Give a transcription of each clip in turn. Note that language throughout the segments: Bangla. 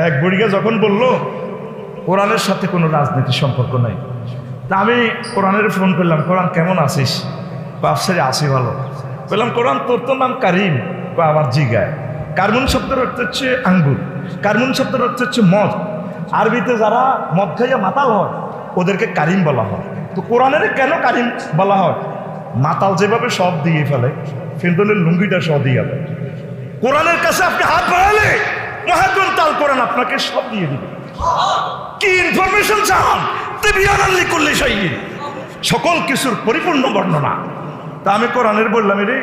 এক বুড়িকে যখন বলল কোরআনের সাথে কোনো রাজনীতির সম্পর্ক নাই, তা আমি কোরআনের ফোন করলাম, কোরআন কেমন আছিস? বাপসারি আসি ভালো। বললাম কোরআন তোর তো নাম কারিম। আবার জিগায় কার্মুন শব্দের অর্থ হচ্ছে আঙ্গুর, কার্মুন শব্দের অর্থ হচ্ছে মদ। আরবিতে যারা মদ খাইয়া মাতাল হয় ওদেরকে কারিম বলা হয়। তো কোরআনের কেন কারিম বলা হয়? মাতাল যেভাবে সব দিয়ে ফেলে, ফিরদৌলের লুঙ্গিটা সব দিয়ে ফেলে। কোরআনের কাছে আপনি হাত বাড়ালে মহাজন তাল কোরআন আপনাকে সব দিয়ে দিবে। কি ইনফরমেশন চান? তিবিয়ানাল্লি কুল্লি শাইইন, সকল কিছুর পরিপূর্ণ বর্ণনা। তা আমি কোরআনের বললাম, রে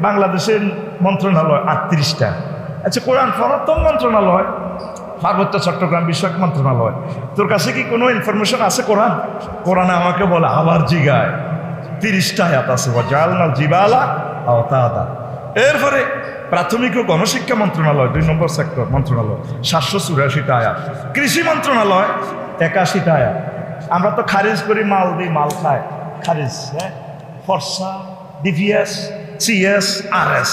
বাংলাদেশের মন্ত্রণালয় 38টা। আচ্ছা, কোরআন প্রথম মন্ত্রণালয় পার্বত্য চট্টগ্রাম বিষয়ক মন্ত্রণালয়, তোর কাছে কি কোনো ইনফরমেশন আছে কোরআন? কোরআনে আমাকে বলে আবার জিগায় 30টা আয়াত আছে, ওয়াজালনাল জিবালা আওতাদা। এরপরে প্রাথমিক ও গণশিক্ষা মন্ত্রণালয় 2 নম্বর সেক্টর মন্ত্রণালয় 784টা আয়াত, কৃষি মন্ত্রণালয় 81টা আয়াত। আমরা তো খারিজ করি, মাল দিই, মাল খায়, খারিজ। হ্যাঁ, ফর্সা, ডিভিএস, সিএস, আরএস।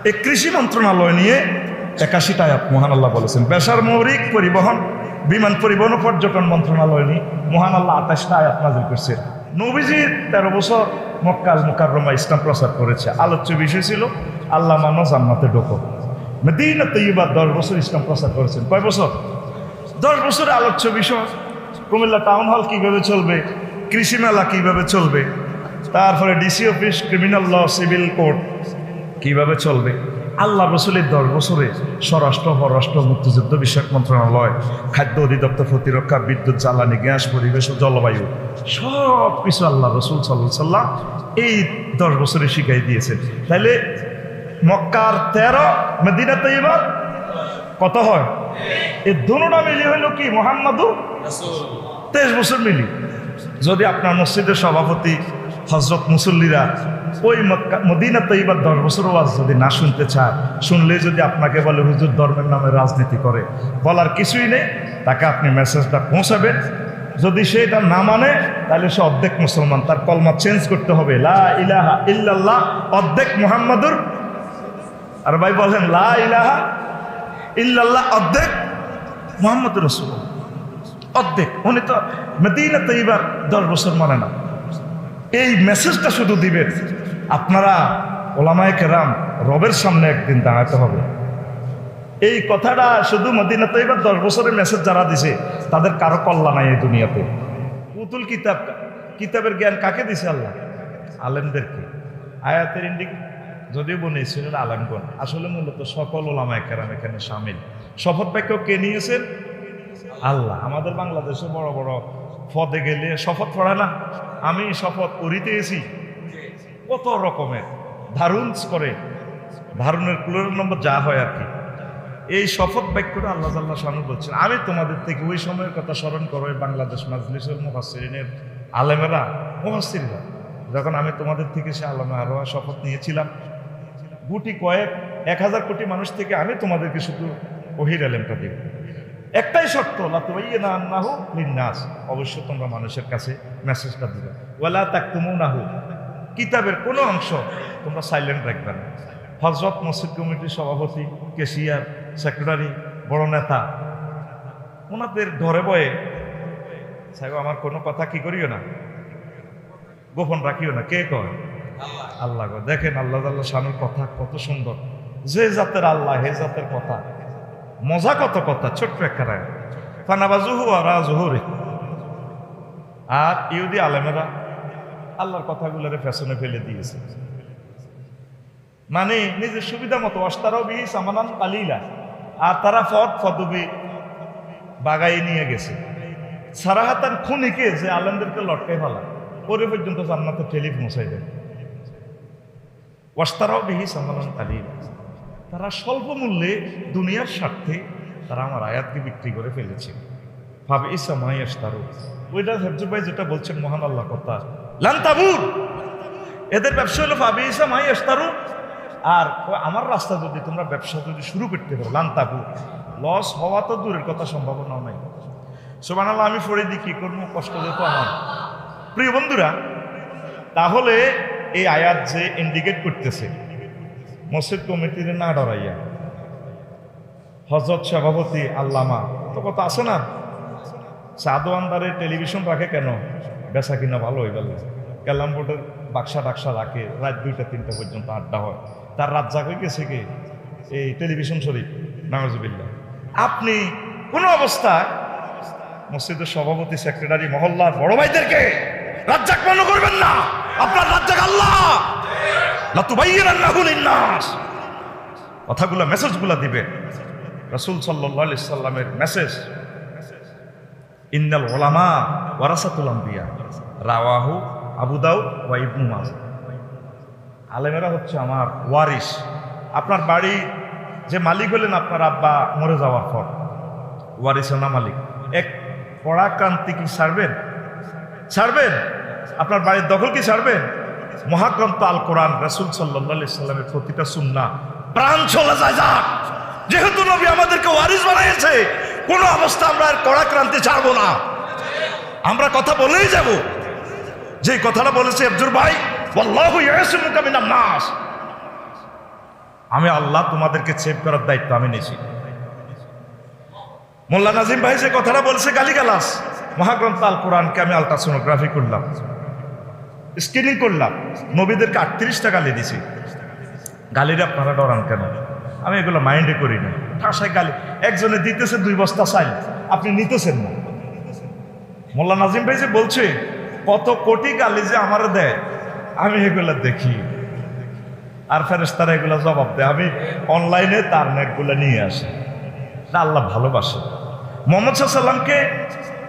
এই কৃষি মন্ত্রণালয় নিয়ে 81টা আয়াত মহান আল্লাহ বলেছেন। বেসামরিক পরিবহন, বিমান পরিবহন ও পর্যটন মন্ত্রণালয় নিয়ে মহান আল্লাহ 28টা আয়াত নাযিল করছেন। নবীজি 13 বছর মক্কা আল মুকাররমা ইসলাম প্রচার করেছে। আলোচ্য বিষয় ছিল আল্লাহ মানো জান্নাতে ঢোকো। মদিনা তৈয়বা 10 বছর ইসলাম প্রচার করেছেন। কয় বছর? 10 বছরের আলোচ্য বিষয় কুমিল্লা টাউন হল কিভাবে চলবে, কৃষি মেলা কিভাবে চলবে, তারপরে DC office, criminal law, civil court কিভাবে চলবে। আল্লাহ রসুলের 10 বছরে স্বরাষ্ট্র, পররাষ্ট্র, মুক্তিযুদ্ধ বিষয়ক মন্ত্রণালয়, খাদ্য অধিদপ্তর, প্রতিরক্ষা, বিদ্যুৎ, জ্বালানি, গ্যাস, পরিবেশ ও জলবায়ু সব কিছু আল্লাহ রসুল সাল্লাল্লাহু আলাইহি সাল্লাম এই 10 বছরে শিখাই দিয়েছেন। তাইলে মক্কার 13, মদিনা তৈয়বা কত হয়? এই দুটোটা মিলি হইল কি মুহাম্মাদুর রাসূল, 23 বছর মিলি। যদি আপনার মসজিদের সভাপতি হযরত মুসল্লিরা ওই মদিনা তৈয়বার 10 বছর ওয়াজ যদি না শুনতে চায়, শুনলে যদি আপনাকে বলে হুজুর ধর্মের নামে রাজনীতি করে, বলার কিছুই নেই, তাকে আপনি মেসেজটা পৌঁছাবেন। যদি সে এটা না মানে তাহলে সে অর্ধেক মুসলমান, তার কলমা চেঞ্জ করতে হবে, লা ইলাহা ইল্লাল্লাহ অর্ধেক মুহাম্মাদুর, আর ভাই বলেন লা ইলাহা ইল্লাল্লাহ অর্ধেক মুহাম্মাদুর রাসূলুল্লাহ অর্ধেক। উনি তো মদিনা তৈয়বার 10 বছর মানে না। এই মেসেজটা শুধু দিবেন। আপনারা ওলামায়ে কেরাম রবের সামনে একদিন দাঁড়াতে হবে। এই কথাটা শুধু মদিনা তৈয়বার 10 বছরের মেসেজ যারা দিছে তাদের কারো কল্যাণ নাই এই দুনিয়াতে। পুতুল কিতাবের জ্ঞান কাকে দিছে? আল্লাহ আলেমদেরকে। আয়াতের ইন্ডিক যদিও বনেছিলেন আলেমগণ, আসলে মূলত সকল ওলামায়ে কেরাম এখানে শামিল। শপথ বাক্য কে নিয়েছেন? আল্লাহ। আমাদের বাংলাদেশে বড় বড় পদে গেলে শপথ পড়ে না, আমি শপথ করিতেছি, কত রকমের ধারুন করে, ধারুনের প্লুরাল নম্বর যা হয় আর কি। এই শপথ বাক্যটা আল্লাহ জাল্লাহ শানু বলছেন, আমি তোমাদের থেকে ওই সময়ের কথা স্মরণ করো। বাংলাদেশ মাজলিসুল মুফাসসিরিনের আলেমেরা, মুফাসসিররা, যখন আমি তোমাদের থেকে সে আলেমে আরোয়া শপথ নিয়েছিলাম, গুটি কয়েক 1000 কোটি মানুষ থেকে আমি তোমাদেরকে শুধু ওহীর ইলমটা দেব। একটাই শর্ত, লা তুবাইয়িনান্নাহু লিন-নাস, অবশ্য তোমরা মানুষের কাছে মেসেজটা দিবে। ওয়ালা তাকতুমুনাহু, কিতাবের কোনো অংশ তোমরা সাইলেন্ট রাখবে না। হযরত মসজিদ কমিটির সভাপতি, কেশিয়ার, সেক্রেটারি, বড় নেতা, ওনাদের ঘরে বয়ে সাহেব আমার কোনো কথা কি করিও না, গোপন রাখিও না। কে কয়? আল্লাহ। দেখেন আল্লাহ আল্লাহ শানুর কথা কত সুন্দর। যে জাতের আল্লাহ হে জাতের কথা, মজা কত কথা। ছোট্ট একটা রায়, ফানাবাজুহু ওয়ারা জুহুরি। আর ইহুদি আলেমেরা আল্লাহর কথাগুলোরে ফ্যাশনে ফেলে দিয়েছে, মানে নিজের সুবিধা মতো। অস্তারাও বিহি সামানান কালিলা, আর তারা ফদবি বাগাই নিয়ে গেছে। সারাহাতান খুনিকে যে আলেমদেরকে লটকাই ফেলা, পরে পর্যন্ত জান্নাতে টেলিফ মুছাই দেয়। ওয়াস্তারাও বিহি সামানান কালিলা, তারা স্বল্প মূল্যে দুনিয়ার স্বার্থে তারা আমার আয়াতকে বিক্রি করে ফেলেছে। ভাবে ইসা মাই আসতারু, ওইটা হেফজুর ভাই যেটা বলছেন মহান আল্লাহ কথা, লান্তাবুর, এদের ব্যবসা হলো ভাবে ইসা মাই আসতারু। আর আমার রাস্তা যদি তোমরা ব্যবসা যদি শুরু করতে পারো, লান্তাবুর, লস হওয়া তো দূরের কথা, সম্ভাবনা নাই। সুবহানাল্লাহ। আমি পড়ে দিই, কি করবো, কষ্ট যেত আমার। প্রিয় বন্ধুরা, তাহলে এই আয়াত যে ইন্ডিকেট করতেছে মসজিদ কমিটির না ডরাইয়া, হজরত সভাপতি আল্লামা তো কত আছে না, সাদওয়ানদারে টেলিভিশন রাখে কেন, বেচা কিনা ভালো হয়ে গেল, ক্যালাম বোর্ডের বাক্সা টাক্সা রাখে, রাত 2টা 3টা পর্যন্ত আড্ডা হয়, তার রাত জাগ হয়ে গেছে কি এই টেলিভিশন শরীফ, নাউজুবিল্লাহ। আপনি কোনো অবস্থায় মসজিদের সভাপতি, সেক্রেটারি, মহল্লার বড় ভাইদেরকে রাজ্জাক মনে করবেন না। আপনার রাজ্জাক আল্লাহ, লাতুবাইয়িনান্নাহু লিন-নাস, কথাগুলো মেসেজগুলো দিবে রাসূল সাল্লাল্লাহু আলাইহি সাল্লামের মেসেজ। ইন্নাল উলামা ওয়ারাসাতুল আম্বিয়া, রাওয়াহু আবু দাউদ ওয়া ইবনু মাজাহ। আলেমেরা হচ্ছে আমার ওয়ারিস। আপনার বাড়ি যে মালিক হলেন আপনার আব্বা মরে যাওয়ার পর, ওয়ারিস না মালিক, এক পড়া ক্রান্তি কি ছাড়বেন? ছাড়বেন? আপনার বাড়ির দখল কি ছাড়বেন? মহাগ্রন্থ আল কোরআন, রাসূল সাল্লাল্লাহু আলাইহি সাল্লামের প্রতিটা সুন্নাহ প্রাণ চলে যায় যাক। যেহেতু নবী আমাদেরকে ওয়ারিস বানিয়েছে, কোনো অবস্থা আমরা আর কড়া ক্রান্তি ছাড়বো না। আমরা কথা বলেই যাব, যে কথাটা বলেছে আফজুর ভাই, ওয়াল্লাহু ইয়াসিমুকা মিনান নাস, আমি আল্লাহ তোমাদেরকে সেভ করার দায়িত্ব আমি নিয়েছি। মোল্লা নাজিম ভাই যে কথাটা বলছে গালিগালাস, মহাগ্রন্থ আল কোরআনকে আমি আলট্রাসোনোগ্রাফি করলাম, স্ক্রিনিং করলাম, নবীদেরকে 38টা গালি দিছি। গালিটা আপনারা ডরান কেন? আমি এগুলো মাইন্ডে করি না। ঠাসায় গালি একজনে দিতেছে 2 বস্তা চাল, আপনি নিতেছেন না। মোল্লা নাজিম ভাই যে বলছে কত কোটি গালি যে আমার দেয়, আমি এগুলো দেখি, আর ফেরেশতারা এগুলো জবাব দেয়। আমি অনলাইনে তার নেটগুলো নিয়ে আসি। আল্লাহ ভালোবাসে। মুহাম্মদ সাল্লাল্লাহু আলাইহি সাল্লামকে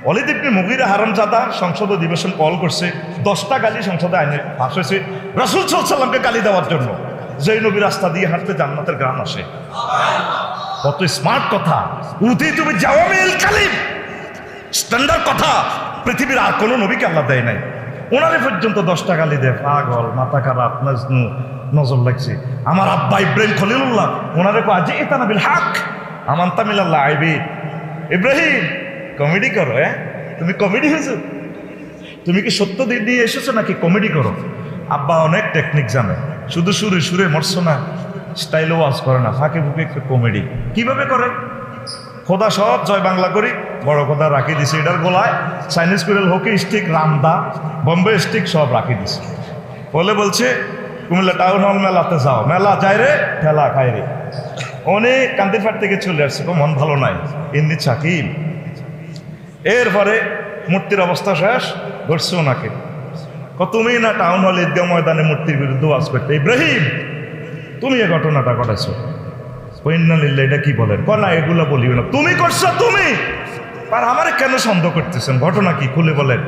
ওয়ালিদ ইবনে মুগীরা হারামজাদা সংসদ অধিবেশন কল করছে, 10টা গালি সংসদে আইনে পাস হয়েছে রাসূল সাল্লাল্লাহু আলাইহি সাল্লামকে গালি দেওয়ার জন্য। যেই নবী রাস্তা দিয়ে হাঁটতে জান্নাতের গ্রাম আসে। কত স্মার্ট কথা, উতিতু জাওয়ামিল কালিম, স্ট্যান্ডার্ড কথা পৃথিবীর আর কোনো নবীকে আল্লাহ দেয় নাই। ওনারে পর্যন্ত 10টা গালি দেয়, পাগল, মাথা খারাপ, মাজনু, নজর লাগছে। আমার আব্বা ইব্রাহিম খলিলুল্লাহ, ওনারে আজি ইতানা বিল হক আমানতা মিনাল লাইবিন। ইব্রাহিম কমেডি করো, তুমি কমেডি হয়েছো, তুমি কি সত্য দিন দিয়ে এসেছো নাকি কমেডি করো? আব্বা অনেক টেকনিক জানে, শুধু সুরে সুরে মরছো না, স্টাইলও ওয়াজ করে না, ফাঁকে ফুঁকে একটু কমেডি কিভাবে করে। খোদা সব জয় বাংলা করি, বড় খোদা রাখি দিছে এটার গোলায়, চাইনিজ কুড়েল হকি স্টিক, রামদা, বম্বে স্টিক সব রাখি দিছে। বলে বলছে কুমিল্লা টাউন হল মেলাতে যাও, মেলা যাই রে ঠেলা খাই রে। অনেক কান্দিরপাট থেকে চলে আসছে, মন ভালো নাই, ইন্দি চাকিল। এরপরে মূর্তির অবস্থা শেষ, ধরছে ওনাকে, তুমি না টাউন হল ঈদগাহ ময়দানে মূর্তির বিরুদ্ধে ওয়াজ করতে, ইব্রাহিম তুমি এই ঘটনাটা ঘটাইছো। কইন্নালিল্লাহ, এটা কি বলেন? না এগুলো বলিও না, তুমি করছো তুমি। আর আমারে কেন সন্দেহ করতেছেন? ঘটনা কি খুলে বলেন,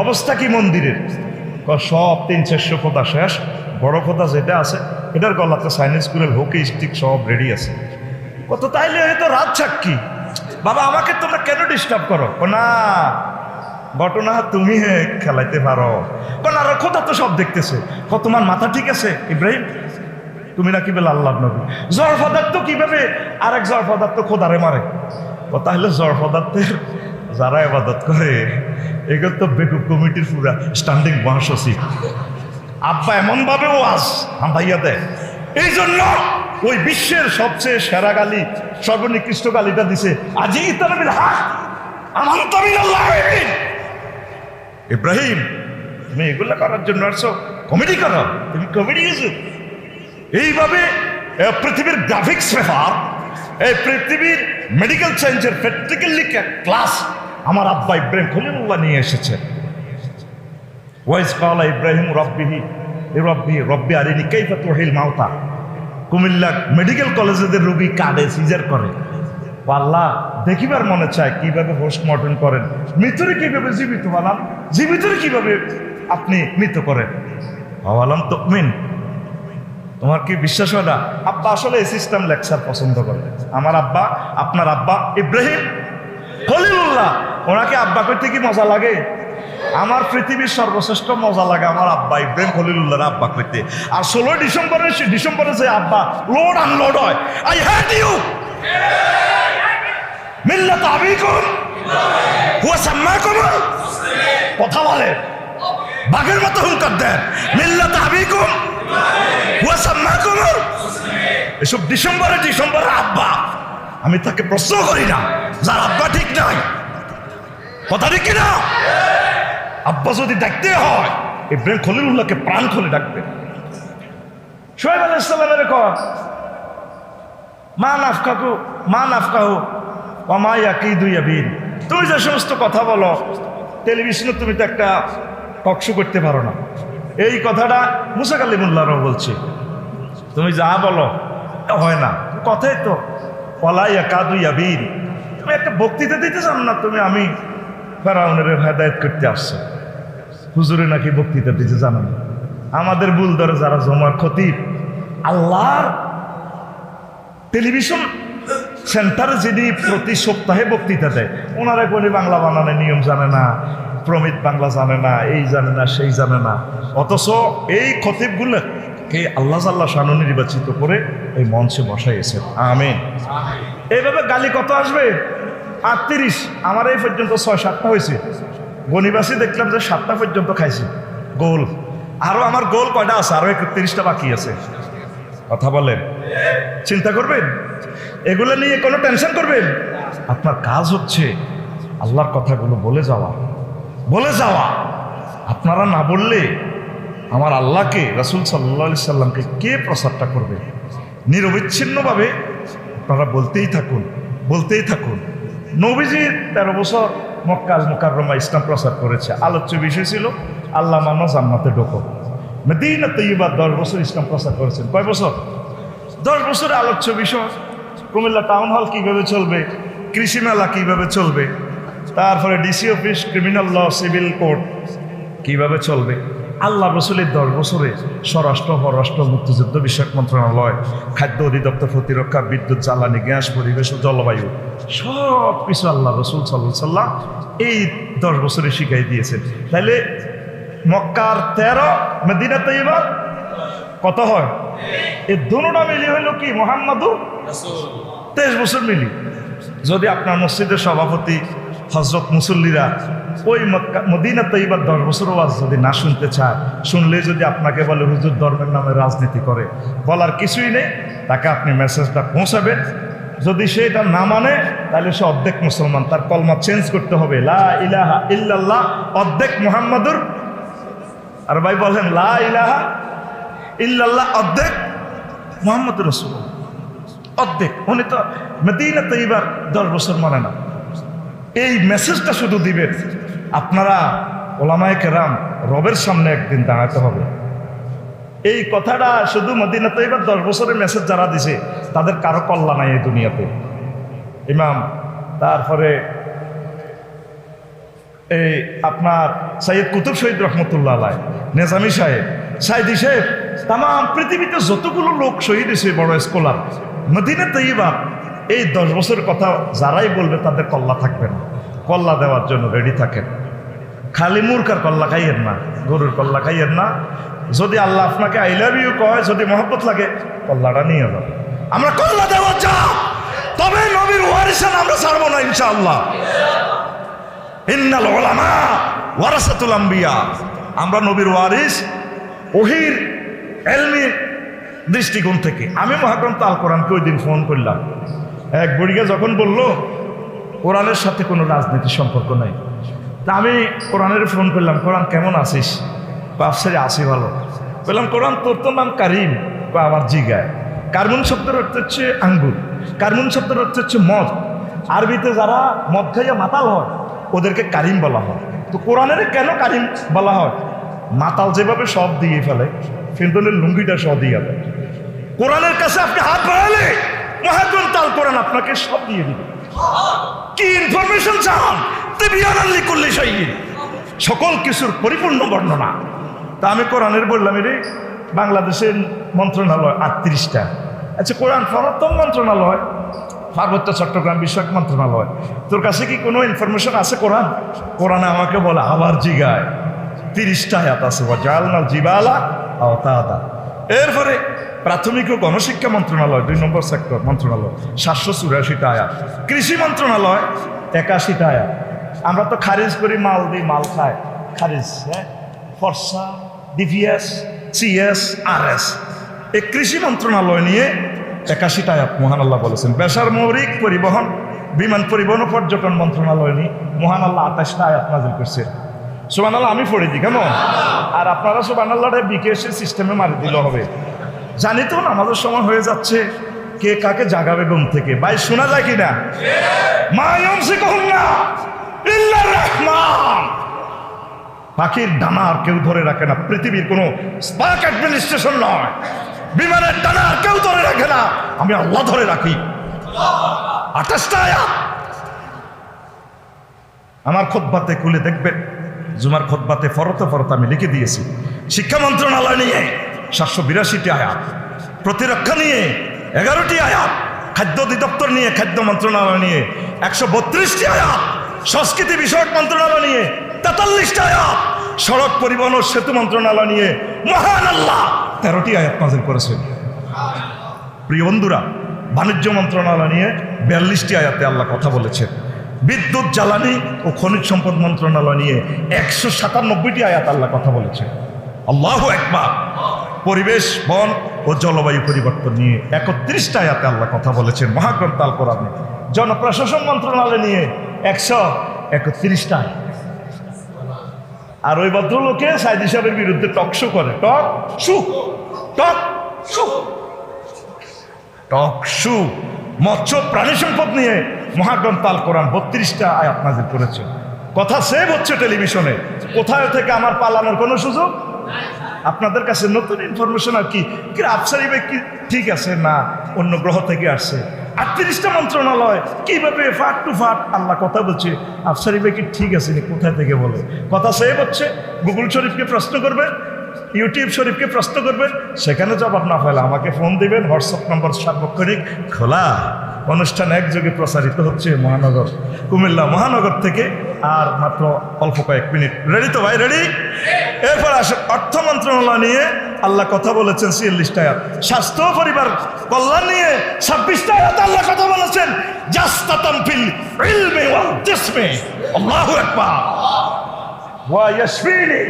অবস্থা কি মন্দিরের? সব 300-400 খোদা শেষ, বড় খোদা যেটা আছে এটার গলাতে চাইনিজ কুড়েল হকি স্টিক সব রেডি আছে। কত তাইলে হয়তো রাত সাক্ষী, বাবা আমাকে তোমরা কেন ডিস্টার্ব করো? না ঘটনা তুমি খেলাইতে পারো, আর খোদা তো সব দেখতেছে। তোমার মাথা ঠিক আছে ইব্রাহিম? তুমি নাকি বলে আল্লাহ নবী, জড় পদার্থ কিভাবে আরেক জড় পদার্থ খোদারে মারে? তাহলে জড় পদার্থের যারা ইবাদত করে এগুলো তো বেকুব কমিটির পুরা স্ট্যান্ডিং মহাসচিব। আব্বা এমন ভাবে ওয়াজ ভাইয়া দেয়, এই জন্য ওই বিশ্বের সবচেয়ে সেরা গালি, সর্বনিকৃষ্ট গালিটা দিছে আজি ইতানাবিল হক আমানতা মিনাল্লাহ। ইব্রাহিম তুমি এগুলা করার জন্য আসছো, কমেডি করো, তুমি কমেডি গেছো। এইভাবে পৃথিবীর গ্রাফিক্স পেপার, এই পৃথিবীর মেডিকেল সায়েন্সের প্র্যাকটিক্যালি ক্লাস আমার আব্বা ইব্রাহিম খলিলুল্লাহ নিয়ে এসেছে। ওয়াইজ ক্বালা ইব্রাহিম রব্বি আরিনি কাইফা তুহিল মাউতা। কুমিল্লা মেডিকেল কলেজের রোগী কাঁদে, সিজার করে, আল্লাহ দেখিবার মনে চায় কিভাবে পোস্টমর্টম করেন, মৃত্যুরে কিভাবে জীবিত বানান, জীবিতরে কিভাবে আপনি মৃত করেন। আওয়ালাম তুমিন, তোমার কি বিশ্বাস হয় না? আব্বা আসলে এই সিস্টেম লেকচার পছন্দ করে। আমার আব্বা, আপনার আব্বা ইব্রাহিম খলিলুল্লাহ, ওনাকে আব্বা করতে কি মজা লাগে? আমার পৃথিবীর সর্বশ্রেষ্ঠ মজা লাগে আমার আব্বা ইব্রাহিম খলিলুল্লাহর আব্বা করতে। আর 16 ডিসেম্বরে যে আব্বা লোড আনলোড হয়, আই হেট ইউ মিল্লাত আবিকুম হুয়া সাম্মাকুম, কথা বলে বাঘের মতো হুঙ্কার দেন, মিল্লাত আবিকুম হুয়া সাম্মাকুম। এসব ডিসেম্বরে আব্বা আমি তাকে প্রশ্ন করি না যার আব্বা ঠিক নাই, কথা ঠিক কিনা? আব্বা যদি দেখতে হয় ইব্রাহিম খলিলুল্লাহকে প্রাণ খুলে ডাকবে। শোয়েব আলাইহিস সালামের কথা, মা নাফকাহু ওয়া মা ইয়াকিদু ইয়াবিন। তুমি যে সমস্ত কথা বলো টেলিভিশনে, তুমি তো একটা টকশো করতে পারো না। এই কথাটা মুসা কালিমুল্লাহরও বলছে, তুমি যা বলো হয় না, কথাই তো ওয়ালা ইয়াকাদু ইয়াবিন। তুমি একটা বক্তৃতা দিতে চান না, আমি ফেরাউনের হেদায়েত করতে আসছো, হুজুরে নাকি বক্তৃতা দিতে জানো না। আমাদের ভুল ধরে যারা জমার খতিব আল্লাহর টেলিভিশন সেন্টারে যিনি প্রতি সপ্তাহে বক্তৃতা দেয়, ওনারা কোনো বাংলা বানানোর নিয়ম জানে না, প্রমিত বাংলা জানে না, এই জানে না সেই জানে না। অথচ এই খতিবগুলো আল্লাহ আল্লাহ শানু নির্বাচিত করে এই মঞ্চে বসাইয়েছেন। আমিন। এইভাবে গালি কত আসবে? 38। আমার এই পর্যন্ত 6-7টা হয়েছে। গণিবাসী দেখলাম যে 7টা পর্যন্ত খাইছে গোল। আরো আমার গোল কয়টা আছে? আরো 31টা বাকি আছে। কথা বলেন, চিন্তা করবেন, এগুলো নিয়ে কোনো টেনশন করবেন? আপনার কাজ হচ্ছে আল্লাহর কথাগুলো বলে যাওয়া। আপনারা না বললে আমার আল্লাহকে, রাসূল সাল্লাল্লাহু আলাইহি সাল্লামকে কে প্রচারটা করবে? নিরবিচ্ছিন্নভাবে আপনারা বলতেই থাকুন। নবীজি 13 বছর মক্কা আল মুকাররমা ইসলাম প্রচার করেছে। আলোচ্য বিষয় ছিল আল্লাহ মানো জান্নাতে ঢোকো। মদিনা তৈয়বা 10 বছর ইসলাম প্রচার করেছেন। কয় বছর? 10 বছরের আলোচ্য বিষয় কুমিল্লা টাউন হল কিভাবে চলবে, কৃষি মেলা কিভাবে চলবে, তারপরে DC office, criminal law, civil court কিভাবে চলবে। আল্লাহ রসুলের 10 বছরে স্বরাষ্ট্র, পররাষ্ট্র, মুক্তিযুদ্ধ বিষয়ক মন্ত্রণালয়, খাদ্য অধিদপ্তর, প্রতিরক্ষা, বিদ্যুৎ, জ্বালানি, গ্যাস, পরিবেশ ও জলবায়ু সব কিছু আল্লাহ রসুল সাল্লাল্লাহু আলাইহি সাল্লাম এই 10 বছরে শিখাই দিয়েছেন। তাইলে মক্কার 13, মদিনা তৈয়বা কত হয়? এই দুটোটা মিলি হইল কি মুহাম্মাদুর রাসূল। 23 বছর মিলি। যদি আপনার মসজিদের সভাপতি, হযরত মুসল্লিরা ওই মদিনা তৈয়বার 10 বছর ওয়াজ যদি না শুনতে চায়, শুনলে যদি আপনাকে বলে হুজুর ধর্মের নামে রাজনীতি করে, বলার কিছুই নেই, তাকে আপনি মেসেজটা পৌঁছাবেন। যদি সে এটা না মানে তাহলে সে অর্ধেক মুসলমান, তার কলমা চেঞ্জ করতে হবে, লা ইলাহা ইল্লাল্লাহ অর্ধেক মুহাম্মাদুর। আর ভাই বলেন লা ইলাহা ইল্লাল্লাহ অর্ধেক মুহাম্মাদুর রাসূলুল্লাহ অর্ধেক। উনি তো মদিনা তৈয়বার 10 বছর মানে না। এই মেসেজটা শুধু দিবেন। আপনারা ওলামায়ে কেরাম রবের সামনে একদিন দাঁড়াতে হবে। এই কথাটা শুধু মদিনা তৈয়বার 10 বছরের মেসেজ যারা দিছে তাদের কারো কল্যাণ নাই এই দুনিয়াতে। ইমাম, তারপরে এই আপনার সৈয়দ কুতুব শহীদ রহমতুল্লাহ আলাইহি, নেজামি সাহেব, সাইদি সাহেব, তাম পৃথিবীতে যতগুলো লোক শহীদ হয়েছে বড় স্কলার, মদিনা তৈয়বার এই 10 বছরের কথা যারাই বলবে তাদের কল্লা থাকবে না। কল্লা দেওয়ার জন্য রেডি থাকেন। খালি মূর্খার কল্লা খাইয়েন না, গরুর কল্লা খাইয়েন না। যদি আল্লাহ আপনাকে আই লাভ ইউ কয়, যদি মহব্বত লাগে, কল্লাটা নিয়ে যাবে। আমরা কল্লা দেওয়া যাও, তবে নবীর ওয়ারিসান আমরা ছাড়বো না ইনশাআল্লাহ। ইন্নাল উলামা ওয়ারাসাতুল আম্বিয়া। আমরা নবীর ওয়ারিস ওহীর ইলমি দৃষ্টিকোণ থেকে। আমি মহাগ্রন্থ আল কোরআনকে ওই দিন ফোন করলাম। এক বুড়িকে যখন বললো কোরআনের সাথে কোনো রাজনীতির সম্পর্ক নাই, তা আমি কোরআনের ফোন করলাম, কোরআন কেমন আছিস? আফসারি আসি ভালো। বললাম কোরআন তোর তো নাম কারিম। আমার জিগায় কার্বন শব্দের অর্থ হচ্ছে আঙ্গুর, কার্বন শব্দের অর্থ হচ্ছে মদ। আরবিতে যারা মদ খাইয়া মাতাল হয় ওদেরকে কারিম বলা হয়। তো কোরআনের কেন কারিম বলা হয়? মাতাল যেভাবে সব দিয়ে ফেলে, ফিরদৌসের লুঙ্গিটা সব দিয়ে দেয়। কোরআনের কাছে আপনি হাত বাড়ালে মহাগ্রন্থ আল কোরআন আপনাকে সব দিয়ে দিবে। কি ইনফরমেশন চান? তিবিয়ানান লিকুল্লি শাইইন, সকল কিছুর পরিপূর্ণ বর্ণনা। তা আমি কোরআনের বললাম, রে বাংলাদেশের মন্ত্রণালয় 38টা। আচ্ছা, কোরআন প্রথম মন্ত্রণালয় পার্বত্য চট্টগ্রাম বিষয়ক মন্ত্রণালয়। তোর কাছে কি কোনো ইনফরমেশন আছে কোরআন? কোরআনে আমাকে বলে আবার জিগায় 30টা আয়াত আছে, ওয়াজালনাল জিবালা আওতাদা। এরপরে প্রাথমিক ও গণশিক্ষা মন্ত্রণালয় 2 নম্বর সেক্টর মন্ত্রণালয় 784টা আয়াত। কৃষি মন্ত্রণালয় 81টা আয়াত। আমরা তো খারিজ করি, মাল দিই, মাল খায়, খারিজ। হ্যাঁ, ফরসা, ডিভিএস, সিএস, আরএস। এই কৃষি মন্ত্রণালয় নিয়ে 81টা আয়াত মহান আল্লাহ বলেছেন। বেসামরিক পরিবহন, বিমান পরিবহন ও পর্যটন মন্ত্রণালয় নিয়ে মহান আল্লাহ 28টা আয়াত নাযিল করছে। সুবহানাল্লাহ, আমি পড়ে দিই কেমন? আর আপনারা সুবহানাল্লাহটা বিকেএসের সিস্টেমে মারি দিলে হবে। জানি তো আমাদের সময় হয়ে যাচ্ছে, কে কাকে জাগাবে ঘুম থেকে? ভাই শোনা যায় কিনা? মা ইউমসিকুহুন্না ইল্লার রাহমান। পাখির ডানা আর কেউ ধরে রাখে না, পৃথিবীর কোনো স্পাক অ্যাডমিনিস্ট্রেশন নয়, বিমানের ডানা আর কেউ ধরে রাখে না, আমি আল্লাহ ধরে রাখি। 28টা আয়াত আমার খুতবাতে খুলে দেখবেন, জুমার খুতবাতে ফরতে ফরতে আমি লিখে দিয়েছি। শিক্ষা মন্ত্রণালয় নিয়ে 782টি আয়াত, প্রতিরক্ষা নিয়ে 11টি আয়াত, খাদ্য অধিদপ্তর নিয়ে খাদ্য মন্ত্রণালয় নিয়ে 132টি আয়াত, সংস্কৃতি বিষয়ক মন্ত্রণালয় নিয়ে 43টা আয়াত, সড়ক পরিবহন ও সেতু মন্ত্রণালয় নিয়ে মহান আল্লাহ 13টি আয়াত নাযিল করেছেন। প্রিয় বন্ধুরা, বাণিজ্য মন্ত্রণালয় নিয়ে 42টি আয়াতে আল্লাহ কথা বলেছেন। বিদ্যুৎ, জ্বালানি ও খনিজ সম্পদ মন্ত্রণালয় নিয়ে 197টি আয়াত আল্লাহ কথা বলেছেন। আল্লাহু আকবার। পরিবেশ, বন ও জলবায়ু পরিবর্তন নিয়ে 31টা আয়াতে আল্লাহ কথা বলেছেন মহাগ্রন্থ আল কোরআনে। জনপ্রশাসন মন্ত্রণালয় নিয়ে 131টা। আর ওই ভদ্রলোকে সাইদি সাহেবের বিরুদ্ধে টকশো করে, টকশো। মৎস্য প্রাণী সম্পদ নিয়ে মহাগ্রন্থ আল কোরআন 32টা আয়াত নাযিল করেছে। কথা সেভ হচ্ছে টেলিভিশনে, কোথায় থেকে আমার পালানোর কোনো সুযোগ? আপনাদের কাছে নতুন ইনফরমেশন আর কি, আফসারি ভাই কি ঠিক আছে না অন্য গ্রহ থেকে আসছে? 38টা মন্ত্রণালয় কিভাবে ফাট টু ফাট আল্লাহ কথা বলছে, আফসারি ভাই কি ঠিক আছে কোথায় থেকে বলে? কথা সেভ হচ্ছে। গুগল শরীফকে প্রশ্ন করবেন, ইউটিউব শরীফকে প্রশ্ন করবেন, সেখানে জবাব না পেলে আমাকে ফোন দিবেন। হোয়াটসঅ্যাপ নম্বর সার্বক্ষণিক খোলা। অনুষ্ঠান একযোগে প্রচারিত হচ্ছে মহানগর, কুমিল্লা মহানগর থেকে। আর মাত্র অল্প কয়েক মিনিট। রেডি তো ভাই? রেডি? এরপর আসে অর্থ মন্ত্রণালয় নিয়ে আল্লাহ কথা বলেছেন 46টা আয়াত। স্বাস্থ্য পরিবার কল্যাণ নিয়ে 26টা আয়াত আল্লাহ কথা বলেছেন। জাস্তাতাম ফিল ইলমি ওয়াল জিসমি। আল্লাহু আকবার। ওয়া ইয়াশফিনি।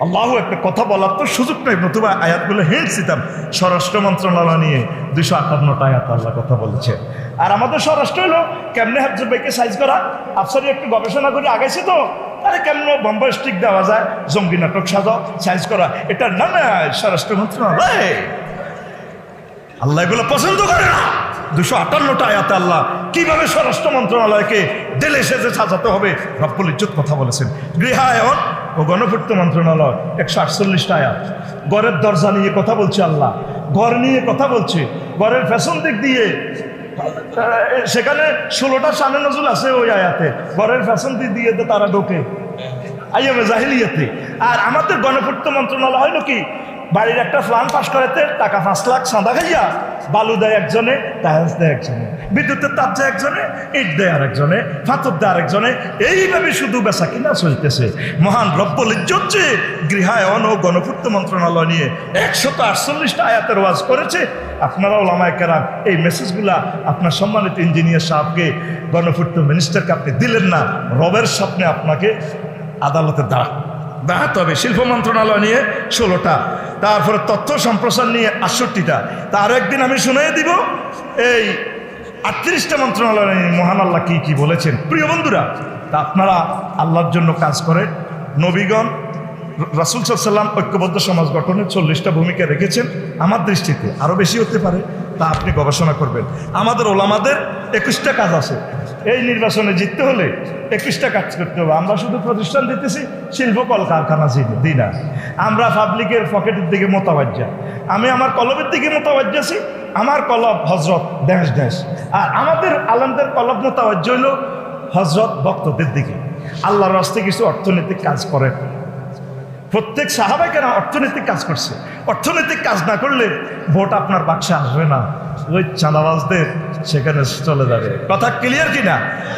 আল্লাহু একটা কথা বলার তো সুযোগ নেই, নতুবা আয়াতগুলো হেঁটে দিতাম। স্বরাষ্ট্র মন্ত্রণালয় নিয়ে 258টা আয়াত আল্লাহ কথা বলেছে। আর আমাদের স্বরাষ্ট্র হলো কেমনে হাফজুর ভাইকে সাইজ করা। আফসারি একটু গবেষণা করে আগাইছে তো, আরে কেমন বোম্বাই স্টিক দেওয়া যায়, জঙ্গি নাটক সাজা, সাইজ করা, এটা না স্বরাষ্ট্র মন্ত্রণালয়। আল্লাহ এগুলো পছন্দ করে না। 258টা আয়াতে আল্লাহ কিভাবে স্বরাষ্ট্র মন্ত্রণালয়কে দেলে সেজে সাজাতে হবে রব্বুল ইজ্জত কথা বলেছেন। গৃহায়ন ও গণপূর্ত মন্ত্রণালয় 148টা আয়াত। ঘরের দরজা নিয়ে কথা বলছে আল্লাহ, ঘর নিয়ে কথা বলছে। ঘরের ফ্যাশন দিক দিয়ে সেখানে 16টা শানে নজুল আছে ওই আয়াতে। ঘরের ফ্যাশন দিক দিয়ে তো তারা ঢোকে আইয়ামে জাহিলিয়াতে। আর আমাদের গণপূর্ত মন্ত্রণালয় হলো কি, বাড়ির একটা প্ল্যান পাস করাতে টাকা 5 লাখ চাঁদা খাইয়া বালু দেয় একজনে, টাইলস দেয় একজনে, বিদ্যুতের তার দেয় একজনে, ইট দেয় আরেকজনে, ফাতর দেয় আরেকজনে। এইভাবে শুধু বেচা কিনা চলতেছে। মহান রব্বুল ইজ্জত যে গৃহায়ন ও গণপূর্ত মন্ত্রণালয় নিয়ে 148টা আয়াতের ওয়াজ করেছে। আপনারা ওলামায়ে কেরাম এই মেসেজগুলা আপনার সম্মানিত ইঞ্জিনিয়ার সাহেবকে, গণপূর্ত মিনিস্টারকে আপনি দিলেন না। রবের স্বপ্নে আপনাকে আদালতে দাঁড়াতে হবে। শিল্প মন্ত্রণালয় নিয়ে 16টা, তারপরে তথ্য সম্প্রসারণ নিয়ে 68টা। তার একদিন আমি শুনিয়ে দিব এই 38টা মন্ত্রণালয় নিয়ে মহান আল্লাহ কি কি বলেছেন। প্রিয় বন্ধুরা, তা আপনারা আল্লাহর জন্য কাজ করে নবীগণ রাসূল সাল্লাল্লাহু আলাইহি ওয়াসাল্লাম ঐক্যবদ্ধ সমাজ গঠনে 40টা ভূমিকা রেখেছেন। আমার দৃষ্টিতে আরও বেশি হতে পারে, তা আপনি গবেষণা করবেন। আমাদের ওলামাদের 21টা কাজ আছে। এই নির্বাচনে জিততে হলে 21টা কাজ করতে হবে। আমরা শুধু প্রতিষ্ঠান দিতেছি, শিল্প কলকারখানা দিই না। আমরা পাবলিকের পকেটের দিকে মোতাবাজ্জা। আমি আমার কলবের দিকে মোতাবাজ্জাছি। আমার কলব হজরত দেশ। আর আমাদের আলেমদের কলব মোতাবাজ্জ হইল হজরত ভক্তদের দিকে। আল্লাহর রাস্তায় কিছু অর্থনৈতিক কাজ করেন। প্রত্যেক সাহাবায়ে কেরাম অর্থনৈতিক কাজ করছে। অর্থনৈতিক কাজ না করলে ভোট আপনার বাক্সে আসবে না, ওই চাঁদাবাজদের সেখানে চলে যাবে। কথা ক্লিয়ার কিনা?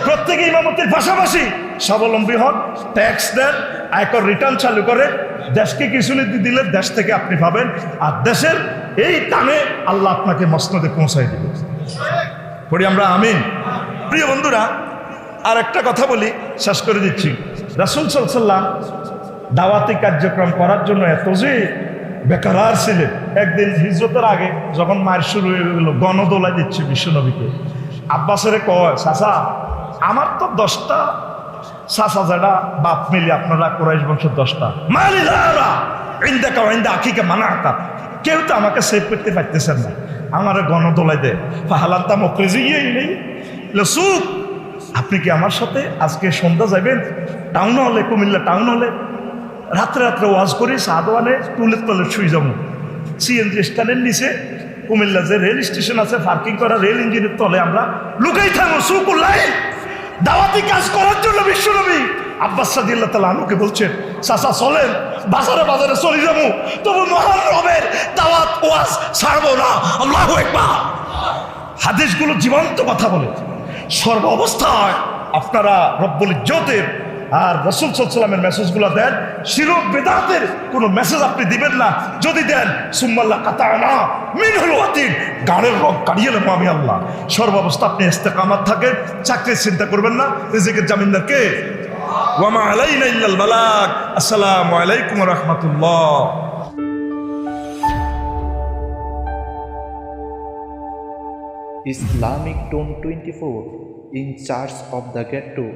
প্রত্যেকে ইমামতির পাশাপাশি স্বাবলম্বী হন, ট্যাক্স দেন, আয়কর রিটার্ন চালু করে দেশকে কিছু নীতি দিলে দেশ থেকে আপনি পাবেন। আর দেশের এই টানে আল্লাহ আপনাকে মসনদে পৌঁছায় দিবে। পড়ি আমরা আমিন। প্রিয় বন্ধুরা, আর একটা কথা বলি, শেষ করে দিচ্ছি। রাসূল সাল্লাল্লাহু আলাইহি ওয়াসাল্লাম দাওয়াতি কার্যক্রম করার জন্য এত যে বেকার ছিলেন। একদিন হিজরতের আগে যখন মায়ের শুরু হয়ে গেল, গণদোলাই দিচ্ছে বিশ্বনবীকে, আব্বাসের কয়, চাচা আমার তো 10টা চাচা যারা বাপ মিলি, আপনারা কুরাইশ বংশের 10টা মালিলারা ইন্দাকা ইন্দা আখিকে মানাতা, কেউ তো আমাকে সেভ করতে পারতেছেন না, আমার গণদোলাই দেয়। ফাহালান্তা মকরেজি নেই লসুক, আপনি কি আমার সাথে আজকে সন্ধ্যা যাবেন টাউন হলে, কুমিল্লা টাউন হলে, রাত্রে রাত্রে ওয়াজ করি, সাদওয়ানে টুলের তলে শুই যাবো, সিএনজি স্ট্যান্ডের নিচে কুমিল্লা যে রেল স্টেশন আছে, পার্কিং করা রেল ইঞ্জিনের তলে আমরা লুকাই থাকবো, সুকুল্লাই দাওয়াতি কাজ করার জন্য বিশ্বনবী আব্বাস রাদিয়াল্লাহু তাআলা আনহুকে বলছেন, চাচা চলেন বাজারে বাজারে চলে যাবো, তবু মহান রবের দাওয়াত ওয়াজ ছাড়বো না। আল্লাহু আকবার। হাদিসগুলো জীবন্ত কথা বলে। সর্ব অবস্থায় আপনারা রব্বুল ইজ্জতের আর রাসূল সাল্লাল্লাহু আলাইহি ওয়াসাল্লামের মেসেজগুলো দেন, শিরক বেদাতের কোনো মেসেজ আপনি দিবেন না। যদি দেন সুম্মাল্লাহ কাতানা মিনহুল ওয়াতিন, গাড়ের রক কাড়িয়ে নেবো আমি আল্লাহ। সর্ব অবস্থা আপনি ইস্তেকামাত থাকেন, চাকরির চিন্তা করবেন না, রিজিকের জামিনদার কে? ওয়া মা আলাইনা ইল্লাল বালাগ। আসসালামু আলাইকুম ওয়া রাহমাতুল্লাহ। Islamic Tone 24, in charge of the ghetto.